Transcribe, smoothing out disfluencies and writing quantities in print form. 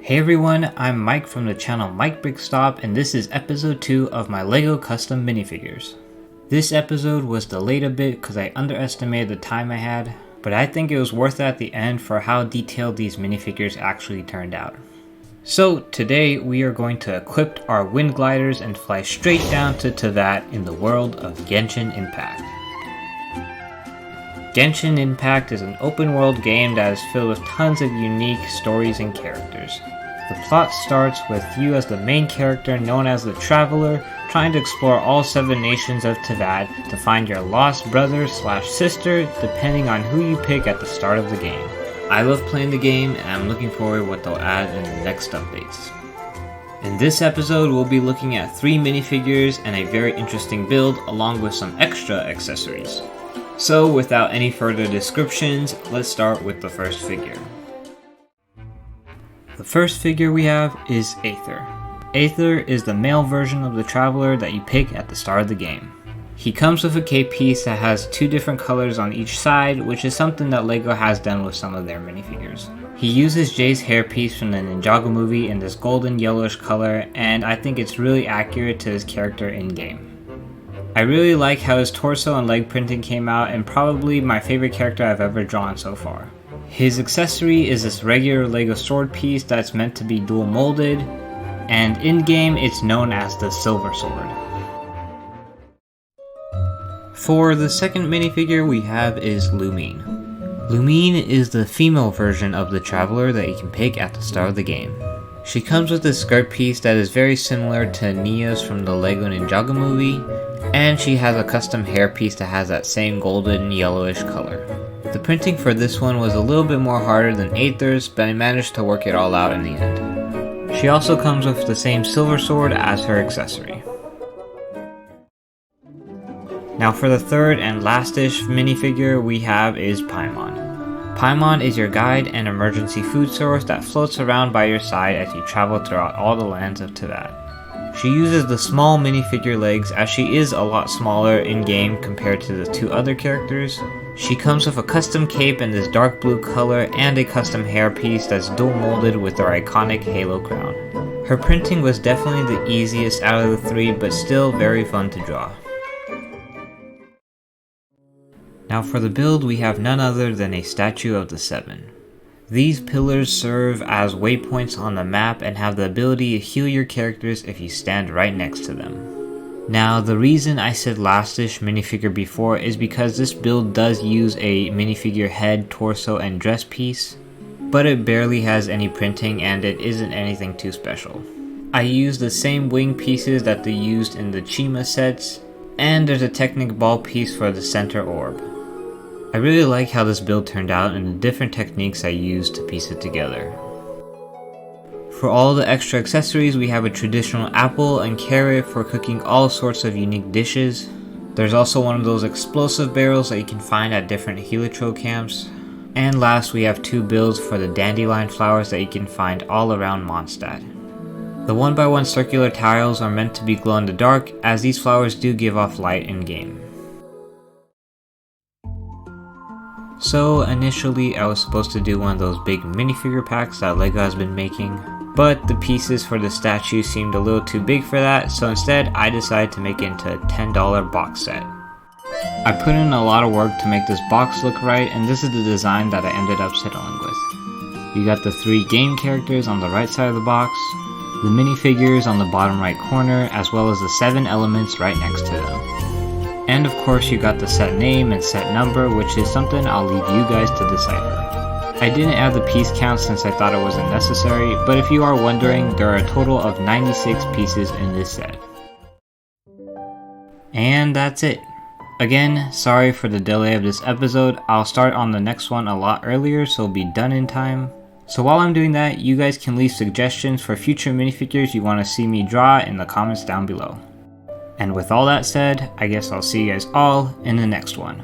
Hey everyone, I'm Mike from the channel Mike Brick Stop, and this is episode 2 of my LEGO custom minifigures. This episode was delayed a bit because I underestimated the time I had, but I think it was worth it at the end for how detailed these minifigures actually turned out. So today we are going to equip our wind gliders and fly straight down to Teyvat in the world of Genshin Impact. Genshin Impact is an open world game that is filled with tons of unique stories and characters. The plot starts with you as the main character known as the Traveler, trying to explore all 7 nations of Teyvat to find your lost brother/sister depending on who you pick at the start of the game. I love playing the game and I'm looking forward to what they'll add in the next updates. In this episode we'll be looking at 3 minifigures and a very interesting build along with some extra accessories. So without any further descriptions, let's start with the first figure. The first figure we have is Aether. Aether is the male version of the Traveler that you pick at the start of the game. He comes with a cape piece that has 2 different colors on each side, which is something that LEGO has done with some of their minifigures. He uses Jay's hairpiece from the Ninjago movie in this golden yellowish color, and I think it's really accurate to his character in-game. I really like how his torso and leg printing came out, and probably my favorite character I've ever drawn so far. His accessory is this regular LEGO sword piece that's meant to be dual molded, and in-game it's known as the Silver Sword. For the second minifigure we have is Lumine. Lumine is the female version of the Traveler that you can pick at the start of the game. She comes with a skirt piece that is very similar to Nia's from the LEGO Ninjago movie, and she has a custom hair piece that has that same golden yellowish color. The printing for this one was a little bit more harder than Aether's, but I managed to work it all out in the end. She also comes with the same silver sword as her accessory. Now for the third and last-ish minifigure we have is Paimon. Paimon is your guide and emergency food source that floats around by your side as you travel throughout all the lands of Teyvat. She uses the small minifigure legs as she is a lot smaller in-game compared to the 2 other characters. She comes with a custom cape in this dark blue color and a custom hairpiece that's dual molded with her iconic halo crown. Her printing was definitely the easiest out of the 3, but still very fun to draw. Now for the build we have none other than a statue of the 7. These pillars serve as waypoints on the map and have the ability to heal your characters if you stand right next to them. Now the reason I said last-ish minifigure before is because this build does use a minifigure head, torso, and dress piece, but it barely has any printing and it isn't anything too special. I used the same wing pieces that they used in the Chima sets, and there's a Technic ball piece for the center orb. I really like how this build turned out and the different techniques I used to piece it together. For all the extra accessories we have a traditional apple and carrot for cooking all sorts of unique dishes. There's also one of those explosive barrels that you can find at different heliotrope camps. And last we have 2 builds for the dandelion flowers that you can find all around Mondstadt. The 1x1 circular tiles are meant to be glow in the dark as these flowers do give off light in game. So initially I was supposed to do one of those big minifigure packs that LEGO has been making, but the pieces for the statue seemed a little too big for that, so instead I decided to make it into a $10 box set. I put in a lot of work to make this box look right, and this is the design that I ended up settling with. You got the 3 game characters on the right side of the box, the minifigures on the bottom right corner, as well as the 7 elements right next to them. And of course you got the set name and set number, which is something I'll leave you guys to decipher. I didn't add the piece count since I thought it wasn't necessary, but if you are wondering, there are a total of 96 pieces in this set. And that's it. Again, sorry for the delay of this episode. I'll start on the next one a lot earlier so it'll be done in time. So while I'm doing that, you guys can leave suggestions for future minifigures you want to see me draw in the comments down below. And with all that said, I guess I'll see you guys all in the next one.